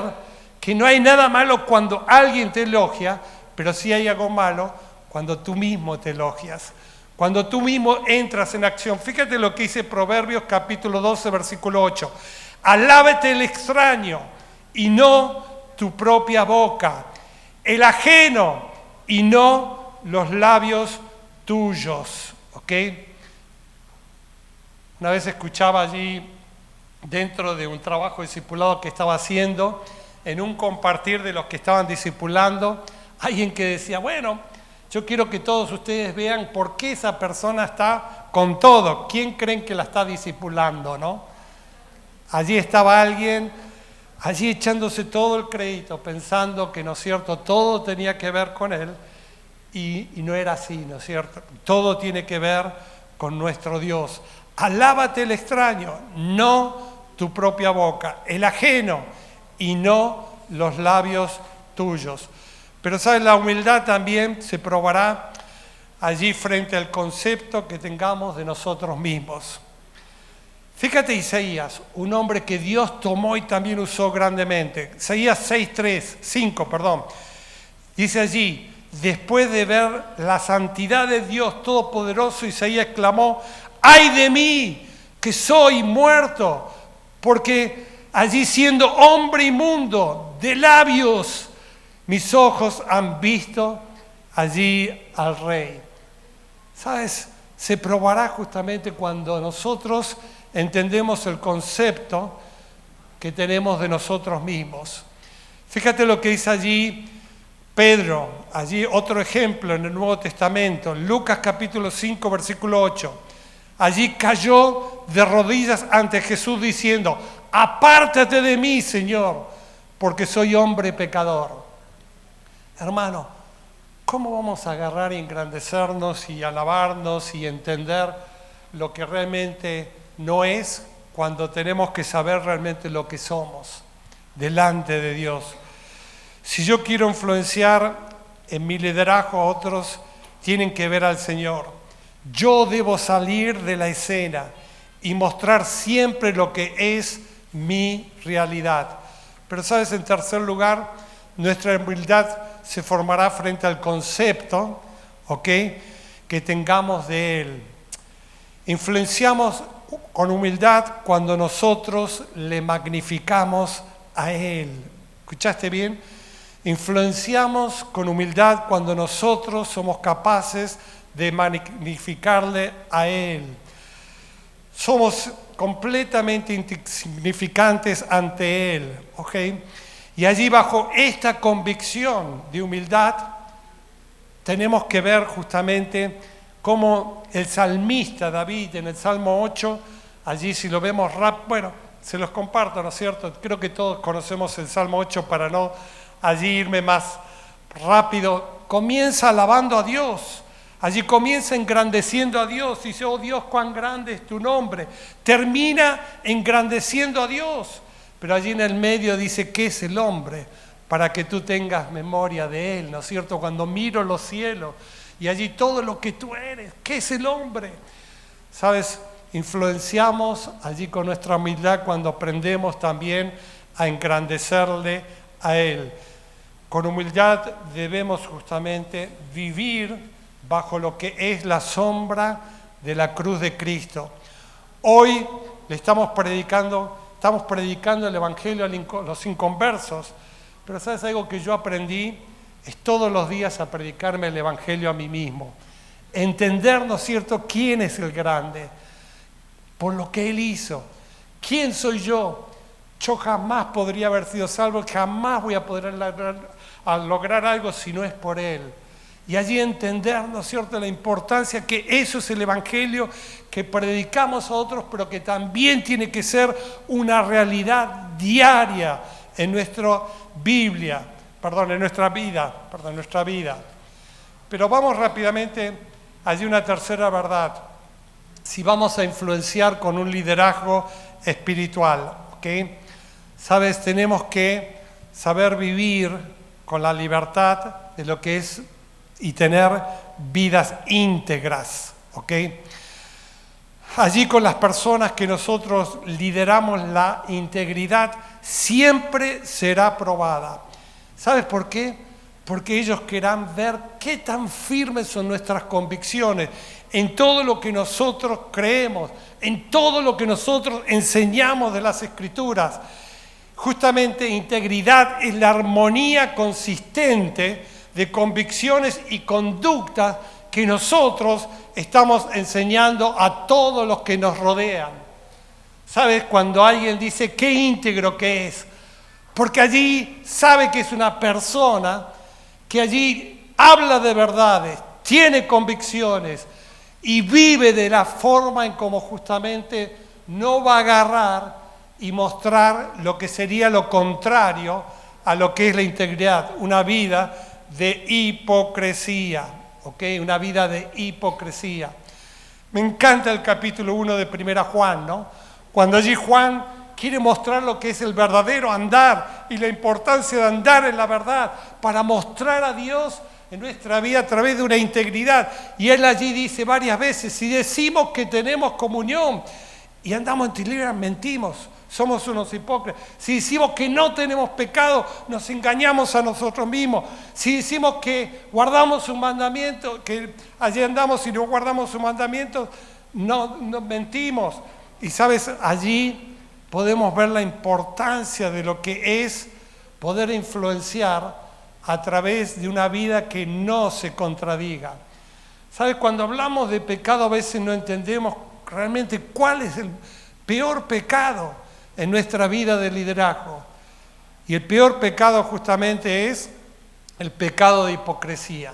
que no hay nada malo cuando alguien te elogia, pero sí hay algo malo cuando tú mismo te elogias, cuando tú mismo entras en acción. Fíjate lo que dice Proverbios capítulo 12, versículo 8. Alábete el extraño y no tu propia boca, el ajeno y no los labios tuyos. ¿Ok? Una vez escuchaba allí, dentro de un trabajo discipulado que estaba haciendo, en un compartir de los que estaban discipulando, alguien que decía, bueno, yo quiero que todos ustedes vean por qué esa persona está con todo. ¿Quién creen que la está discipulando, no? Allí estaba alguien, allí echándose todo el crédito, pensando que, ¿no es cierto?, todo tenía que ver con él, y no era así, ¿no es cierto? Todo tiene que ver con nuestro Dios. Alábate el extraño, no tu propia boca, el ajeno, y no los labios tuyos. Pero, ¿sabes? La humildad también se probará allí frente al concepto que tengamos de nosotros mismos. Fíjate Isaías, un hombre que Dios tomó y también usó grandemente. Isaías 5, dice allí, después de ver la santidad de Dios Todopoderoso, Isaías exclamó, ¡ay de mí, que soy muerto! Porque allí siendo hombre inmundo, de labios, mis ojos han visto allí al Rey. ¿Sabes? Se probará justamente cuando nosotros entendemos el concepto que tenemos de nosotros mismos. Fíjate lo que dice allí Pedro, allí otro ejemplo en el Nuevo Testamento, Lucas capítulo 5, versículo 8. Allí cayó de rodillas ante Jesús diciendo, apártate de mí, Señor, porque soy hombre pecador. Hermano, ¿cómo vamos a agarrar y engrandecernos y alabarnos y entender lo que realmente no es cuando tenemos que saber realmente lo que somos delante de Dios? Si yo quiero influenciar en mi liderazgo, otros tienen que ver al Señor. Yo debo salir de la escena y mostrar siempre lo que es mi realidad. Pero, ¿sabes? En tercer lugar, nuestra humildad se formará frente al concepto, ¿ok?, que tengamos de Él. Influenciamos con humildad cuando nosotros le magnificamos a Él. ¿Escuchaste bien? Influenciamos con humildad cuando nosotros somos capaces de magnificarle a Él. Somos completamente insignificantes ante Él, ¿ok? Y allí bajo esta convicción de humildad tenemos que ver justamente cómo el salmista David en el Salmo 8, allí si lo vemos bueno, se los comparto, ¿no es cierto? Creo que todos conocemos el Salmo 8 para no allí irme más rápido. Comienza alabando a Dios, allí comienza engrandeciendo a Dios, dice, oh Dios, cuán grande es tu nombre. Termina engrandeciendo a Dios. Pero allí en el medio dice, ¿qué es el hombre? Para que tú tengas memoria de él, ¿no es cierto? Cuando miro los cielos y allí todo lo que tú eres, ¿qué es el hombre? ¿Sabes? Influenciamos allí con nuestra humildad cuando aprendemos también a engrandecerle a él. Con humildad debemos justamente vivir bajo lo que es la sombra de la cruz de Cristo. Hoy le estamos predicando el Evangelio a los inconversos, pero ¿sabes algo que yo aprendí? Es todos los días a predicarme el Evangelio a mí mismo. Entender, ¿no es cierto?, quién es el grande, por lo que Él hizo. ¿Quién soy yo Yo jamás podría haber sido salvo, jamás voy a poder lograr algo si no es por Él. Y allí entender, ¿no es cierto?, la importancia que eso es el Evangelio que predicamos a otros, pero que también tiene que ser una realidad diaria en nuestra en nuestra vida. Pero vamos rápidamente allí una tercera verdad. Si vamos a influenciar con un liderazgo espiritual, ¿ok? Sabes, tenemos que saber vivir con la libertad de lo que es y tener vidas íntegras, ¿ok? Allí con las personas que nosotros lideramos, la integridad siempre será probada. ¿Sabes por qué? Porque ellos querrán ver qué tan firmes son nuestras convicciones en todo lo que nosotros creemos, en todo lo que nosotros enseñamos de las Escrituras. Justamente integridad es la armonía consistente de convicciones y conductas que nosotros estamos enseñando a todos los que nos rodean. ¿Sabes? Cuando alguien dice qué íntegro que es, porque allí sabe que es una persona que allí habla de verdades, tiene convicciones y vive de la forma en cómo justamente no va a agarrar y mostrar lo que sería lo contrario a lo que es la integridad, una vida de hipocresía, ¿ok? Una vida de hipocresía. Me encanta el capítulo 1 de 1 Juan, ¿no? Cuando allí Juan quiere mostrar lo que es el verdadero andar y la importancia de andar en la verdad para mostrar a Dios en nuestra vida a través de una integridad. Y él allí dice varias veces, si decimos que tenemos comunión y andamos en tinieblas, mentimos. Somos unos hipócritas. Si decimos que no tenemos pecado, nos engañamos a nosotros mismos. Si decimos que guardamos un mandamiento, que allí andamos y no guardamos un mandamiento, no mentimos. Y sabes, allí podemos ver la importancia de lo que es poder influenciar a través de una vida que no se contradiga. Sabes, cuando hablamos de pecado a veces no entendemos realmente cuál es el peor pecado en nuestra vida de liderazgo. Y el peor pecado justamente es el pecado de hipocresía.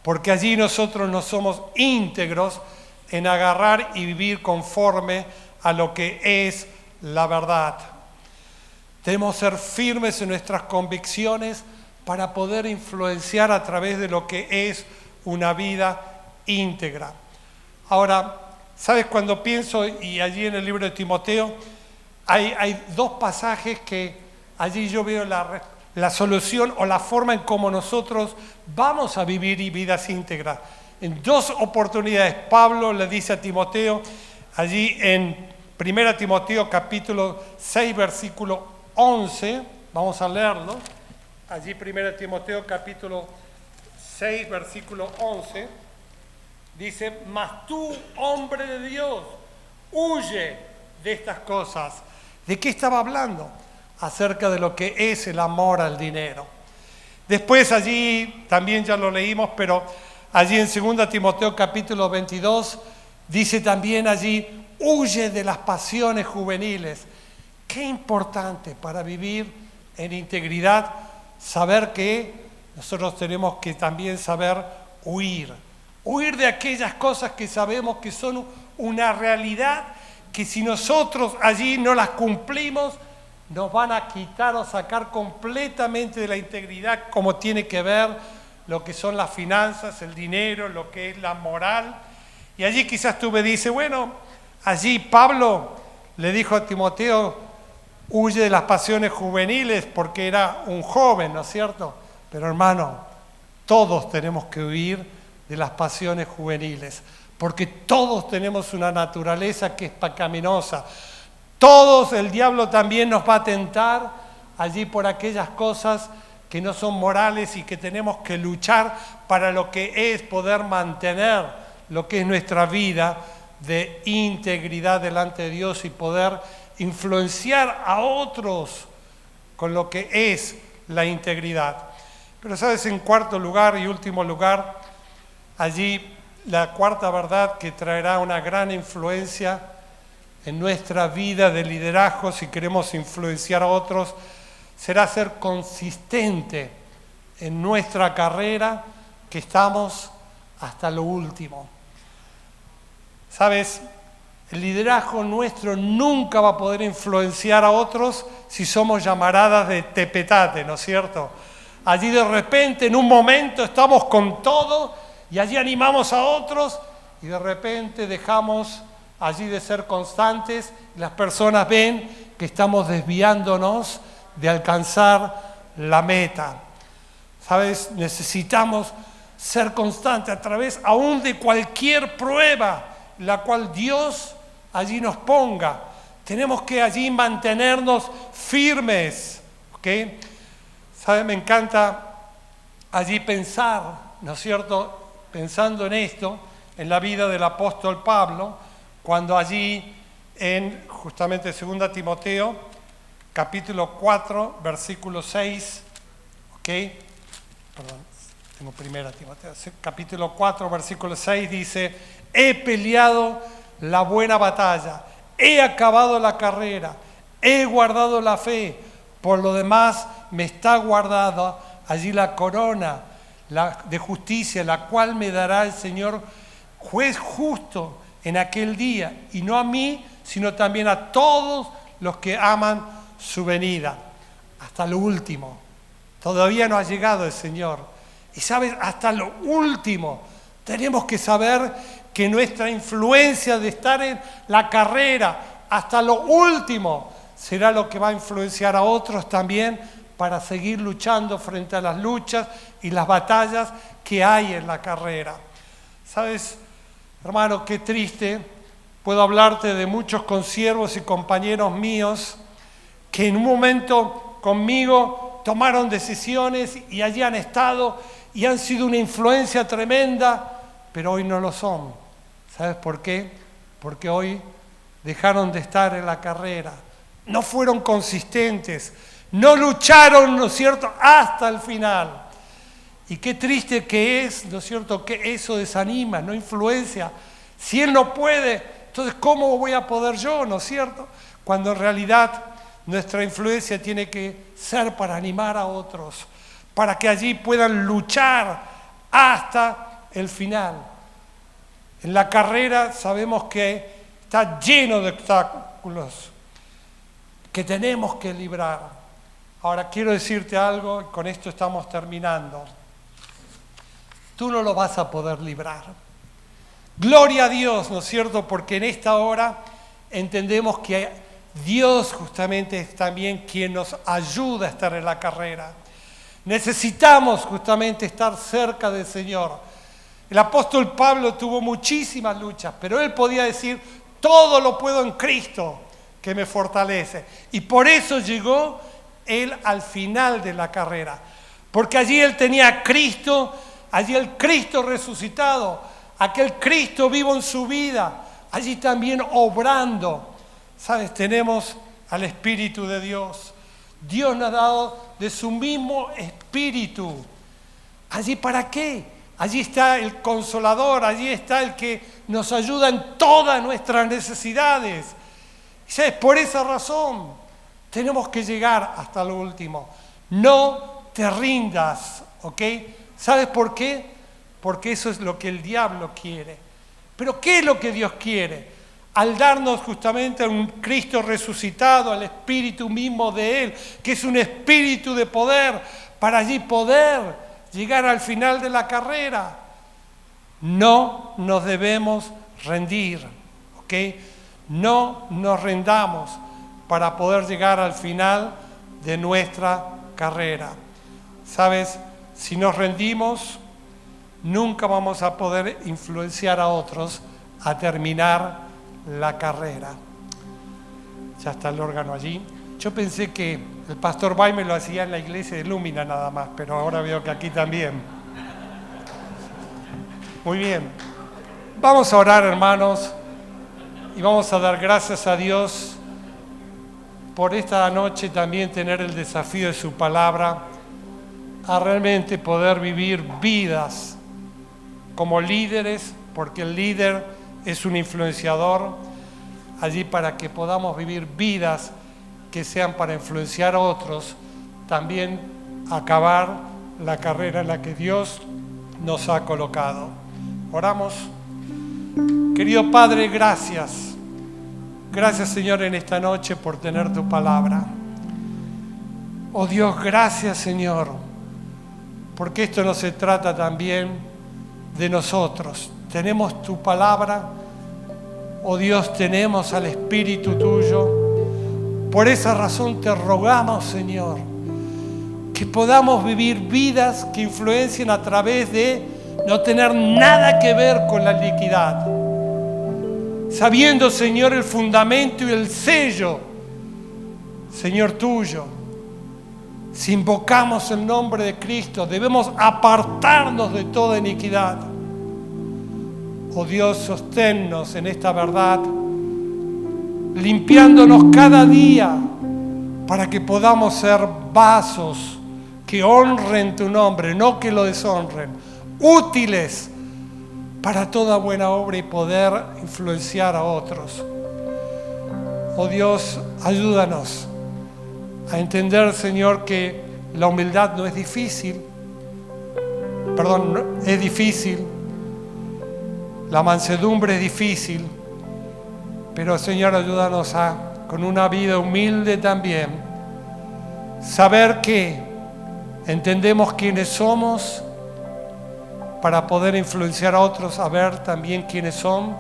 Porque allí nosotros no somos íntegros en agarrar y vivir conforme a lo que es la verdad. Debemos ser firmes en nuestras convicciones para poder influenciar a través de lo que es una vida íntegra. Ahora, ¿sabes? Cuando pienso, y allí en el libro de Timoteo, hay dos pasajes que allí yo veo la solución o la forma en cómo nosotros vamos a vivir vidas íntegras. En dos oportunidades Pablo le dice a Timoteo, allí en 1 Timoteo capítulo 6 versículo 11, vamos a leerlo, allí 1 Timoteo capítulo 6 versículo 11, dice, mas tú, hombre de Dios, huye de estas cosas. ¿De qué estaba hablando? Acerca de lo que es el amor al dinero. Después allí, también ya lo leímos, pero allí en 2 Timoteo capítulo 22, dice también allí, huye de las pasiones juveniles. Qué importante para vivir en integridad, saber que nosotros tenemos que también saber huir. Huir de aquellas cosas que sabemos que son una realidad, que si nosotros allí no las cumplimos, nos van a quitar o sacar completamente de la integridad, como tiene que ver lo que son las finanzas, el dinero, lo que es la moral. Y allí quizás tú me dices, bueno, allí Pablo le dijo a Timoteo, huye de las pasiones juveniles porque era un joven, ¿no es cierto? Pero hermano, todos tenemos que huir de las pasiones juveniles, porque todos tenemos una naturaleza que es pecaminosa. Todos, el diablo también nos va a tentar allí por aquellas cosas que no son morales y que tenemos que luchar para lo que es poder mantener lo que es nuestra vida de integridad delante de Dios y poder influenciar a otros con lo que es la integridad. Pero sabes, en cuarto lugar y último lugar, allí la cuarta verdad que traerá una gran influencia en nuestra vida de liderazgo, si queremos influenciar a otros, será ser consistente en nuestra carrera, que estamos hasta lo último. ¿Sabes? El liderazgo nuestro nunca va a poder influenciar a otros si somos llamaradas de tepetate, ¿no es cierto? Allí de repente, en un momento, estamos con todo y allí animamos a otros y de repente dejamos allí de ser constantes y las personas ven que estamos desviándonos de alcanzar la meta. ¿Sabes? Necesitamos ser constantes a través aún de cualquier prueba, la cual Dios allí nos ponga. Tenemos que allí mantenernos firmes, ¿ok? ¿Sabe? Me encanta allí pensar, ¿no es cierto? Pensando en esto, en la vida del apóstol Pablo, cuando allí en justamente 2 Timoteo, capítulo 4, versículo 6, ¿ok? Perdón, tengo 1 Timoteo, capítulo 4, versículo 6 dice: he peleado la buena batalla, he acabado la carrera, he guardado la fe, por lo demás me está guardada allí la corona de justicia, la cual me dará el Señor juez justo en aquel día, y no a mí, sino también a todos los que aman su venida. Hasta lo último. Todavía no ha llegado el Señor. Y sabes, hasta lo último tenemos que saber que nuestra influencia de estar en la carrera hasta lo último será lo que va a influenciar a otros también para seguir luchando frente a las luchas y las batallas que hay en la carrera. ¿Sabes, hermano, qué triste? Puedo hablarte de muchos consiervos y compañeros míos que en un momento conmigo tomaron decisiones y allí han estado y han sido una influencia tremenda, pero hoy no lo son. ¿Sabes por qué? Porque hoy dejaron de estar en la carrera, no fueron consistentes, no lucharon, ¿no es cierto?, hasta el final. Y qué triste que es, ¿no es cierto?, que eso desanima, no influencia. Si él no puede, entonces ¿cómo voy a poder yo?, ¿no es cierto? Cuando en realidad nuestra influencia tiene que ser para animar a otros, para que allí puedan luchar hasta el final. En la carrera sabemos que está lleno de obstáculos que tenemos que librar. Ahora quiero decirte algo, y con esto estamos terminando. Tú no lo vas a poder librar. Gloria a Dios, ¿no es cierto? Porque en esta hora entendemos que Dios justamente es también quien nos ayuda a estar en la carrera. Necesitamos justamente estar cerca del Señor. El apóstol Pablo tuvo muchísimas luchas, pero él podía decir: todo lo puedo en Cristo que me fortalece. Y por eso llegó él al final de la carrera, porque allí él tenía a Cristo, allí el Cristo resucitado, aquel Cristo vivo en su vida, allí también obrando. ¿Sabes? Tenemos al Espíritu de Dios. Dios nos ha dado de su mismo Espíritu. ¿Allí para qué? Allí está el Consolador, allí está el que nos ayuda en todas nuestras necesidades. Y ¿sabes? Por esa razón tenemos que llegar hasta lo último. No te rindas, ¿ok? ¿Sabes por qué? Porque eso es lo que el diablo quiere. Pero ¿qué es lo que Dios quiere? Al darnos justamente a un Cristo resucitado, al Espíritu mismo de Él, que es un Espíritu de poder, para allí poder llegar al final de la carrera. No nos debemos rendir, ¿ok? No nos rendamos para poder llegar al final de nuestra carrera. ¿Sabes? Si nos rendimos, nunca vamos a poder influenciar a otros a terminar la carrera. Ya está el órgano allí. Yo pensé que el pastor Baime lo hacía en la iglesia de Lúmina nada más, pero ahora veo que aquí también. Muy bien. Vamos a orar, hermanos, y vamos a dar gracias a Dios por esta noche también tener el desafío de su palabra, a realmente poder vivir vidas como líderes, porque el líder es un influenciador, allí para que podamos vivir vidas que sean para influenciar a otros, también acabar la carrera en la que Dios nos ha colocado. Oramos. Querido Padre, gracias. Gracias, Señor, en esta noche por tener tu palabra. Oh Dios, gracias, Señor, porque esto no se trata también de nosotros. Tenemos tu palabra, oh Dios, tenemos al Espíritu tuyo. Por esa razón te rogamos, Señor, que podamos vivir vidas que influencien a través de no tener nada que ver con la iniquidad. Sabiendo, Señor, el fundamento y el sello, Señor, tuyo. Si invocamos el nombre de Cristo, debemos apartarnos de toda iniquidad. Oh Dios, sosténnos en esta verdad, limpiándonos cada día para que podamos ser vasos que honren tu nombre, no que lo deshonren, útiles para toda buena obra y poder influenciar a otros. Oh Dios, ayúdanos a entender, Señor, que la humildad no es difícil, es difícil, la mansedumbre es difícil, pero Señor, ayúdanos a, con una vida humilde también, saber que entendemos quiénes somos para poder influenciar a otros a ver también quiénes son.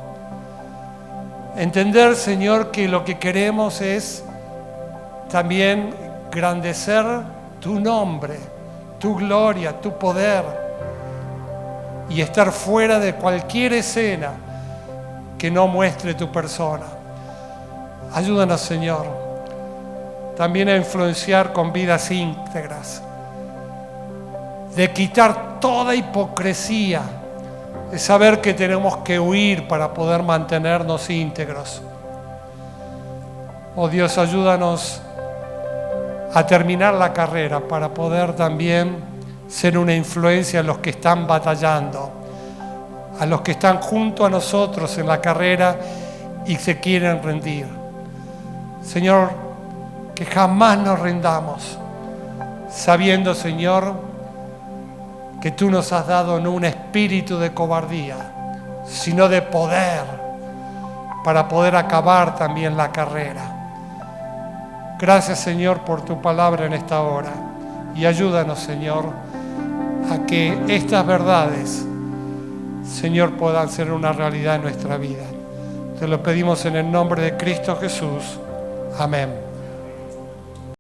Entender, Señor, que lo que queremos es también engrandecer tu nombre, tu gloria, tu poder y estar fuera de cualquier escena que no muestre tu persona. Ayúdanos, Señor, también a influenciar con vidas íntegras, de quitar toda hipocresía, de saber que tenemos que huir para poder mantenernos íntegros. Oh Dios, ayúdanos a terminar la carrera para poder también ser una influencia a los que están batallando, a los que están junto a nosotros en la carrera y se quieren rendir. Señor, que jamás nos rindamos, sabiendo, Señor, que tú nos has dado no un espíritu de cobardía, sino de poder, para poder acabar también la carrera. Gracias, Señor, por tu palabra en esta hora. Y ayúdanos, Señor, a que estas verdades, Señor, puedan ser una realidad en nuestra vida. Te lo pedimos en el nombre de Cristo Jesús. Amén.